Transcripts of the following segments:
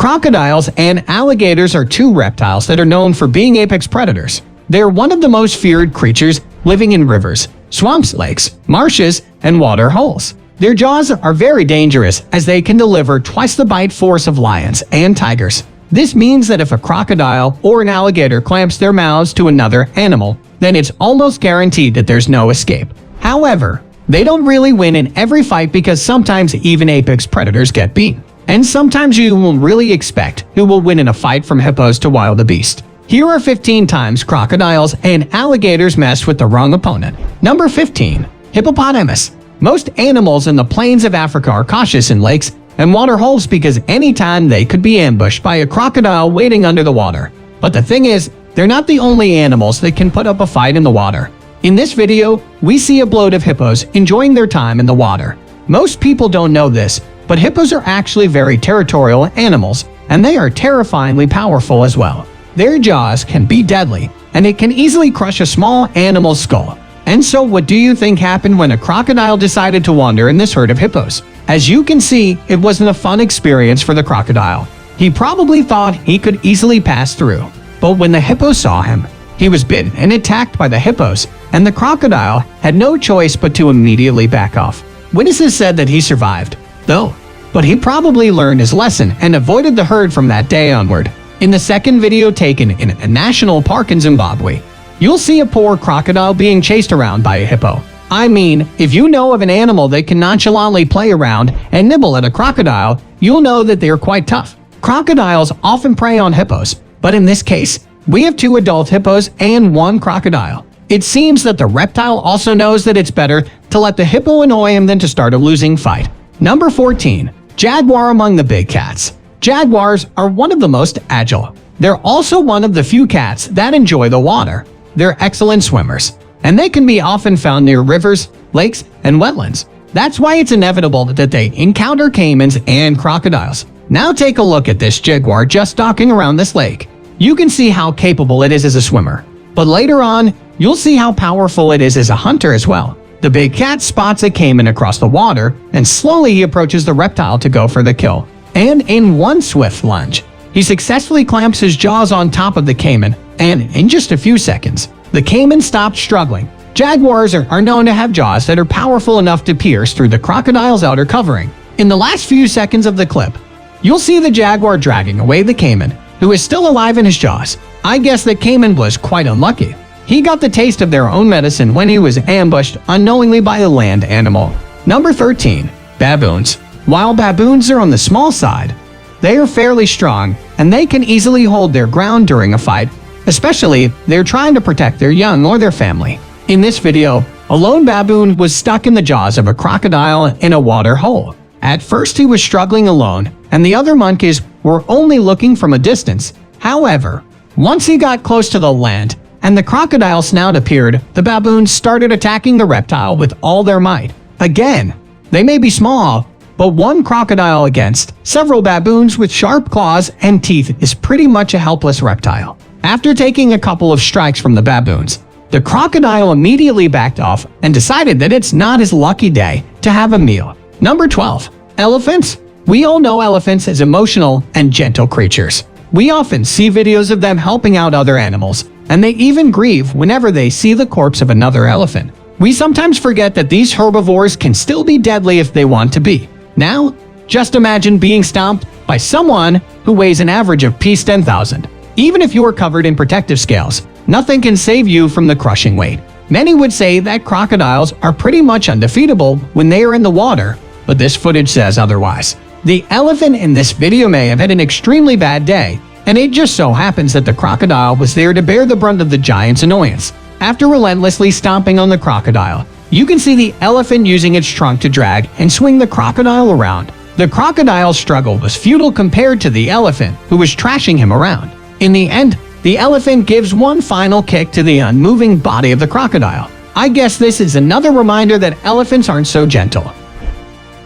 Crocodiles and alligators are two reptiles that are known for being apex predators. They're one of the most feared creatures living in rivers, swamps, lakes, marshes, and water holes. Their jaws are very dangerous as they can deliver twice the bite force of lions and tigers. This means that if a crocodile or an alligator clamps their mouths to another animal, then it's almost guaranteed that there's no escape. However, they don't really win in every fight because sometimes even apex predators get beat. And sometimes you will really expect who will win in a fight from hippos to wildebeest. Here are 15 times crocodiles and alligators mess with the wrong opponent. Number 15. Hippopotamus. Most animals in the plains of Africa are cautious in lakes and water holes because anytime they could be ambushed by a crocodile waiting under the water. But the thing is, they're not the only animals that can put up a fight in the water. In this video, we see a bloat of hippos enjoying their time in the water. Most people don't know this, but hippos are actually very territorial animals, and they are terrifyingly powerful as well. Their jaws can be deadly, and it can easily crush a small animal's skull. And so what do you think happened when a crocodile decided to wander in this herd of hippos? As you can see, it wasn't a fun experience for the crocodile. He probably thought he could easily pass through. But when the hippo saw him, he was bitten and attacked by the hippos, and the crocodile had no choice but to immediately back off. Witnesses said that he survived, though, but he probably learned his lesson and avoided the herd from that day onward. In the second video taken in a national park in Zimbabwe, you'll see a poor crocodile being chased around by a hippo. I mean, if you know of an animal that can nonchalantly play around and nibble at a crocodile, you'll know that they are quite tough. Crocodiles often prey on hippos, but in this case, we have 2 adult hippos and 1 crocodile. It seems that the reptile also knows that it's better to let the hippo annoy him than to start a losing fight. Number 14. Jaguar among the big cats. Jaguars are one of the most agile. They're also one of the few cats that enjoy the water. They're excellent swimmers, and they can be often found near rivers, lakes, and wetlands. That's why it's inevitable that they encounter caimans and crocodiles. Now take a look at this jaguar just stalking around this lake. You can see how capable it is as a swimmer, but later on, you'll see how powerful it is as a hunter as well. The big cat spots a caiman across the water, and slowly he approaches the reptile to go for the kill. And in one swift lunge, he successfully clamps his jaws on top of the caiman, and in just a few seconds, the caiman stopped struggling. Jaguars are known to have jaws that are powerful enough to pierce through the crocodile's outer covering. In the last few seconds of the clip, you'll see the jaguar dragging away the caiman, who is still alive in his jaws. I guess the caiman was quite unlucky. He got the taste of their own medicine when he was ambushed unknowingly by a land animal. Number 13. Baboons. While baboons are on the small side, they are fairly strong and they can easily hold their ground during a fight, especially if they're trying to protect their young or their family. In this video, a lone baboon was stuck in the jaws of a crocodile in a water hole. At first he was struggling alone, and the other monkeys were only looking from a distance. However, once he got close to the land and the crocodile snout appeared, the baboons started attacking the reptile with all their might. Again, they may be small, but one crocodile against several baboons with sharp claws and teeth is pretty much a helpless reptile. After taking a couple of strikes from the baboons, the crocodile immediately backed off and decided that it's not his lucky day to have a meal. Number 12. Elephants. We all know elephants as emotional and gentle creatures. We often see videos of them helping out other animals, and they even grieve whenever they see the corpse of another elephant. We sometimes forget that these herbivores can still be deadly if they want to be. Now, just imagine being stomped by someone who weighs an average of +10,000. Even if you are covered in protective scales, nothing can save you from the crushing weight. Many would say that crocodiles are pretty much undefeatable when they are in the water, but this footage says otherwise. The elephant in this video may have had an extremely bad day, and it just so happens that the crocodile was there to bear the brunt of the giant's annoyance. After relentlessly stomping on the crocodile, you can see the elephant using its trunk to drag and swing the crocodile around. The crocodile's struggle was futile compared to the elephant, who was trashing him around. In the end, the elephant gives one final kick to the unmoving body of the crocodile. I guess this is another reminder that elephants aren't so gentle.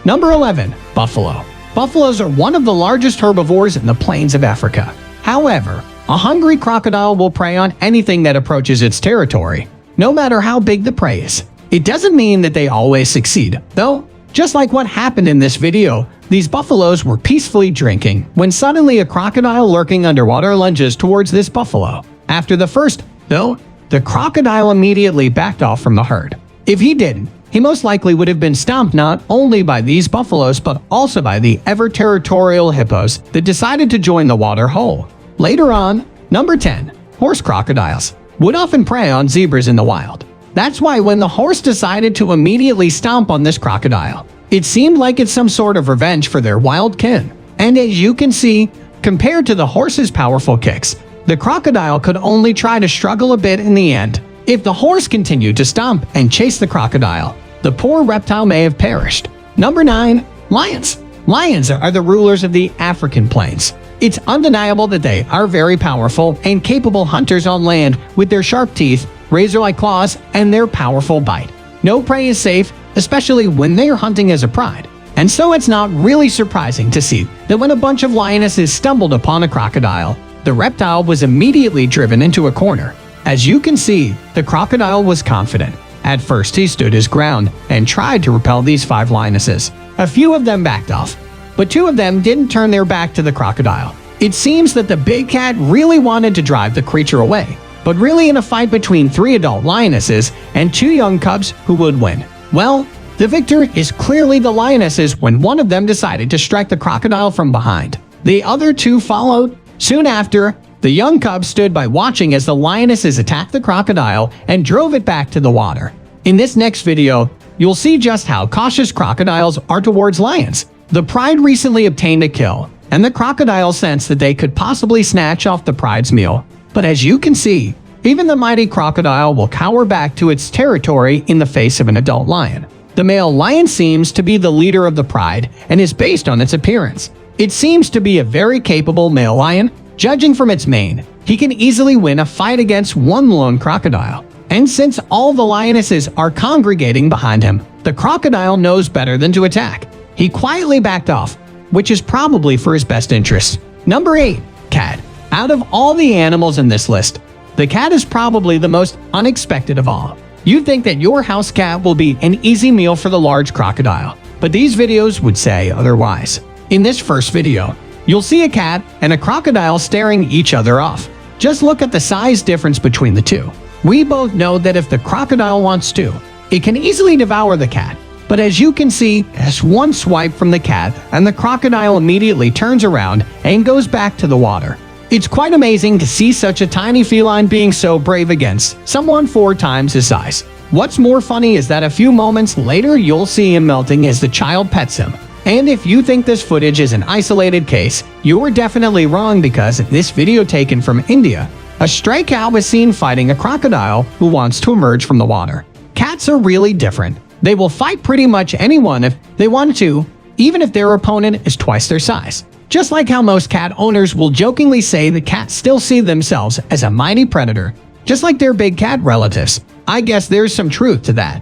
Number 11. Buffalo. Buffaloes are one of the largest herbivores in the plains of Africa. However, a hungry crocodile will prey on anything that approaches its territory, no matter how big the prey is. It doesn't mean that they always succeed, though. Just like what happened in this video, these buffaloes were peacefully drinking when suddenly a crocodile lurking underwater lunges towards this buffalo. After the first, though, the crocodile immediately backed off from the herd. If he didn't, he most likely would have been stomped not only by these buffaloes but also by the ever-territorial hippos that decided to join the water hole. Later on, number 10, horse crocodiles would often prey on zebras in the wild. That's why when the horse decided to immediately stomp on this crocodile, it seemed like it's some sort of revenge for their wild kin. And as you can see, compared to the horse's powerful kicks, the crocodile could only try to struggle a bit in the end. If the horse continued to stomp and chase the crocodile, the poor reptile may have perished. Number 9. Lions. Lions are the rulers of the African plains. It's undeniable that they are very powerful and capable hunters on land with their sharp teeth, razor-like claws, and their powerful bite. No prey is safe, especially when they are hunting as a pride. And so it's not really surprising to see that when a bunch of lionesses stumbled upon a crocodile, the reptile was immediately driven into a corner. As you can see, the crocodile was confident. At first he stood his ground and tried to repel these 5 lionesses. A few of them backed off, but 2 of them didn't turn their back to the crocodile. It seems that the big cat really wanted to drive the creature away, but really in a fight between 3 adult lionesses and 2 young cubs, who would win? Well, the victor is clearly the lionesses when one of them decided to strike the crocodile from behind. The other 2 followed. Soon after, the young cub stood by watching as the lionesses attacked the crocodile and drove it back to the water. In this next video, you'll see just how cautious crocodiles are towards lions. The pride recently obtained a kill, and the crocodile sensed that they could possibly snatch off the pride's meal. But as you can see, even the mighty crocodile will cower back to its territory in the face of an adult lion. The male lion seems to be the leader of the pride and is based on its appearance. It seems to be a very capable male lion. Judging from its mane, he can easily win a fight against one lone crocodile. And since all the lionesses are congregating behind him, the crocodile knows better than to attack. He quietly backed off, which is probably for his best interest. Number 8. Cat. Out of all the animals in this list, the cat is probably the most unexpected of all. You'd think that your house cat will be an easy meal for the large crocodile, but these videos would say otherwise. In this first video, you'll see a cat and a crocodile staring each other off. Just look at the size difference between the two. We both know that if the crocodile wants to, it can easily devour the cat. But as you can see, as one swipe from the cat and the crocodile immediately turns around and goes back to the water. It's quite amazing to see such a tiny feline being so brave against someone 4 times his size. What's more funny is that a few moments later you'll see him melting as the child pets him. And if you think this footage is an isolated case, you are definitely wrong, because in this video taken from India, a stray cat was seen fighting a crocodile who wants to emerge from the water. Cats are really different. They will fight pretty much anyone if they want to, even if their opponent is twice their size. Just like how most cat owners will jokingly say that cats still see themselves as a mighty predator, just like their big cat relatives. I guess there's some truth to that.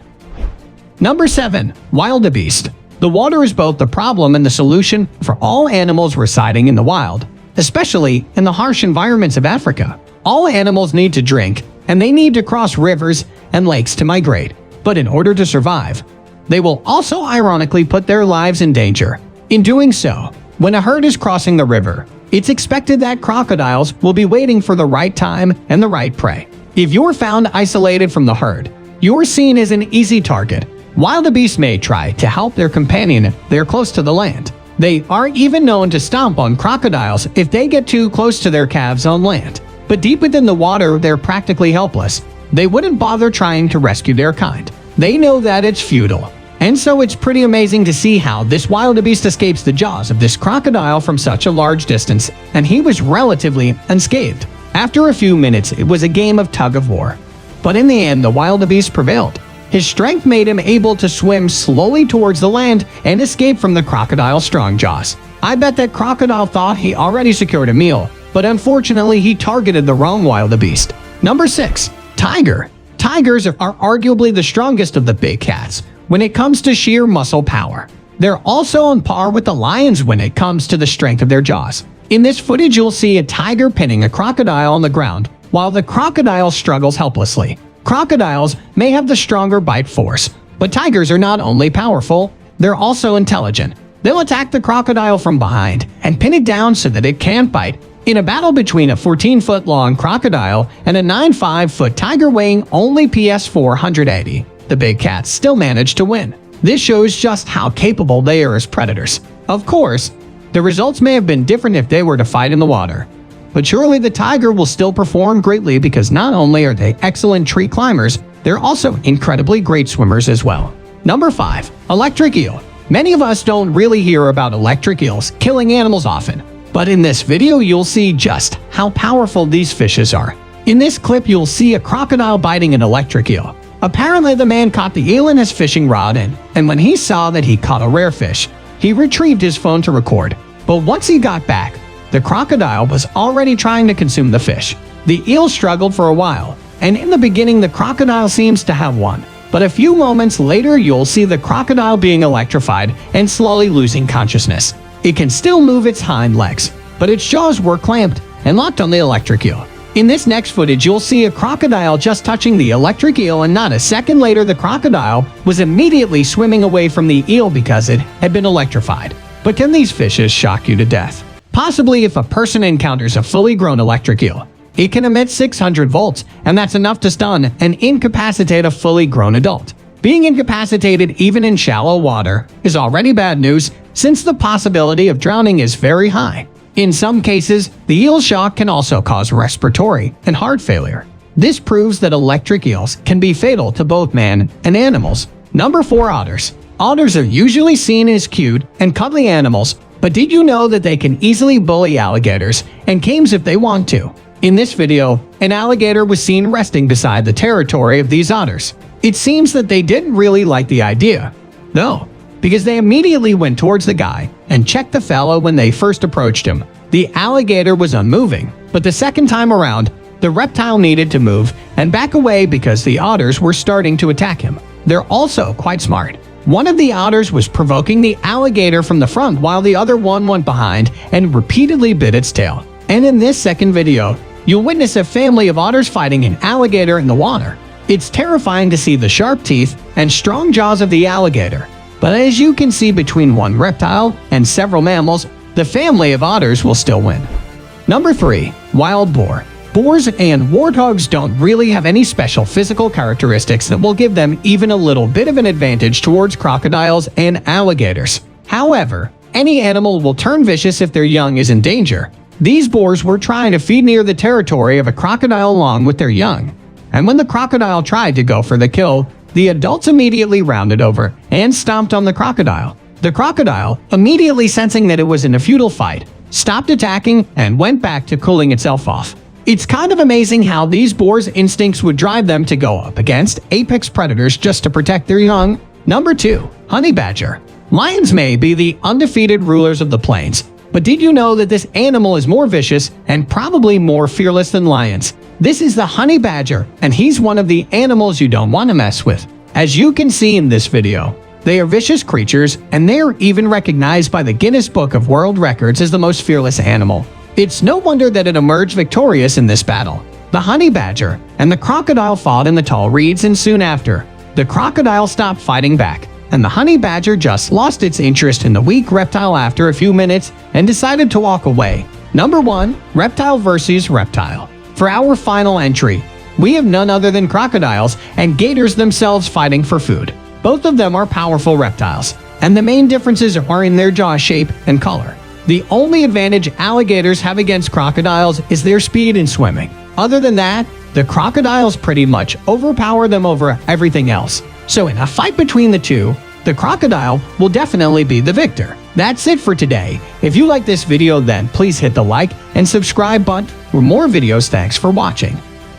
Number 7. Wildebeest. The water is both the problem and the solution for all animals residing in the wild, especially in the harsh environments of Africa. All animals need to drink, and they need to cross rivers and lakes to migrate. But in order to survive, they will also ironically put their lives in danger. In doing so, when a herd is crossing the river, it's expected that crocodiles will be waiting for the right time and the right prey. If you're found isolated from the herd, you're seen as an easy target. Wildebeest may try to help their companion if they're close to the land. They are even known to stomp on crocodiles if they get too close to their calves on land. But deep within the water, they're practically helpless. They wouldn't bother trying to rescue their kind. They know that it's futile. And so it's pretty amazing to see how this wildebeest escapes the jaws of this crocodile from such a large distance, and he was relatively unscathed. After a few minutes, it was a game of tug-of-war. But in the end, the wildebeest prevailed. His strength made him able to swim slowly towards the land and escape from the crocodile's strong jaws. I bet that crocodile thought he already secured a meal, but unfortunately he targeted the wrong wildebeest. Number 6. Tiger. Tigers are arguably the strongest of the big cats when it comes to sheer muscle power. They're also on par with the lions when it comes to the strength of their jaws. In this footage, you'll see a tiger pinning a crocodile on the ground, while the crocodile struggles helplessly. Crocodiles may have the stronger bite force, but tigers are not only powerful, they're also intelligent. They'll attack the crocodile from behind and pin it down so that it can't bite. In a battle between a 14-foot-long crocodile and a 9.5-foot tiger weighing only PS 480, the big cats still managed to win. This shows just how capable they are as predators. Of course, the results may have been different if they were to fight in the water. But surely the tiger will still perform greatly because not only are they excellent tree climbers, they're also incredibly great swimmers as well. Number 5. Electric eel. Many of us don't really hear about electric eels killing animals often, but in this video you'll see just how powerful these fishes are. In this clip you'll see a crocodile biting an electric eel. Apparently the man caught the eel in his fishing rod and when he saw that he caught a rare fish, he retrieved his phone to record. But once he got back, the crocodile was already trying to consume the fish. The eel struggled for a while, and in the beginning the crocodile seems to have won. But a few moments later you'll see the crocodile being electrified and slowly losing consciousness. It can still move its hind legs, but its jaws were clamped and locked on the electric eel. In this next footage you'll see a crocodile just touching the electric eel, and not a second later the crocodile was immediately swimming away from the eel because it had been electrified. But can these fishes shock you to death? Possibly if a person encounters a fully grown electric eel. It can emit 600 volts, and that's enough to stun and incapacitate a fully grown adult. Being incapacitated even in shallow water is already bad news, since the possibility of drowning is very high. In some cases, the eel shock can also cause respiratory and heart failure. This proves that electric eels can be fatal to both man and animals. Number 4. Otters. Otters are usually seen as cute and cuddly animals, but did you know that they can easily bully alligators and cames if they want to? In this video, an alligator was seen resting beside the territory of these otters. It seems that they didn't really like the idea, though, because they immediately went towards the guy and checked the fellow when they first approached him. The alligator was unmoving, but the second time around, the reptile needed to move and back away because the otters were starting to attack him. They're also quite smart. One of the otters was provoking the alligator from the front while the other one went behind and repeatedly bit its tail. And in this second video, you'll witness a family of otters fighting an alligator in the water. It's terrifying to see the sharp teeth and strong jaws of the alligator. But as you can see, between one reptile and several mammals, the family of otters will still win. Number 3. Wild boar. Boars and warthogs don't really have any special physical characteristics that will give them even a little bit of an advantage towards crocodiles and alligators. However, any animal will turn vicious if their young is in danger. These boars were trying to feed near the territory of a crocodile along with their young. And when the crocodile tried to go for the kill, the adults immediately rounded over and stomped on the crocodile. The crocodile, immediately sensing that it was in a futile fight, stopped attacking and went back to cooling itself off. It's kind of amazing how these boars' instincts would drive them to go up against apex predators just to protect their young. Number 2. Honey badger. Lions may be the undefeated rulers of the plains, but did you know that this animal is more vicious and probably more fearless than lions? This is the honey badger, and he's one of the animals you don't want to mess with. As you can see in this video, they are vicious creatures, and they are even recognized by the Guinness Book of World Records as the most fearless animal. It's no wonder that it emerged victorious in this battle. The honey badger and the crocodile fought in the tall reeds, and soon after, the crocodile stopped fighting back, and the honey badger just lost its interest in the weak reptile after a few minutes and decided to walk away. Number 1. Reptile versus reptile. For our final entry, we have none other than crocodiles and gators themselves fighting for food. Both of them are powerful reptiles, and the main differences are in their jaw shape and color. The only advantage alligators have against crocodiles is their speed in swimming. Other than that, the crocodiles pretty much overpower them over everything else. So in a fight between the two, the crocodile will definitely be the victor. That's it for today. If you like this video, then please hit the like and subscribe button for more videos. Thanks for watching.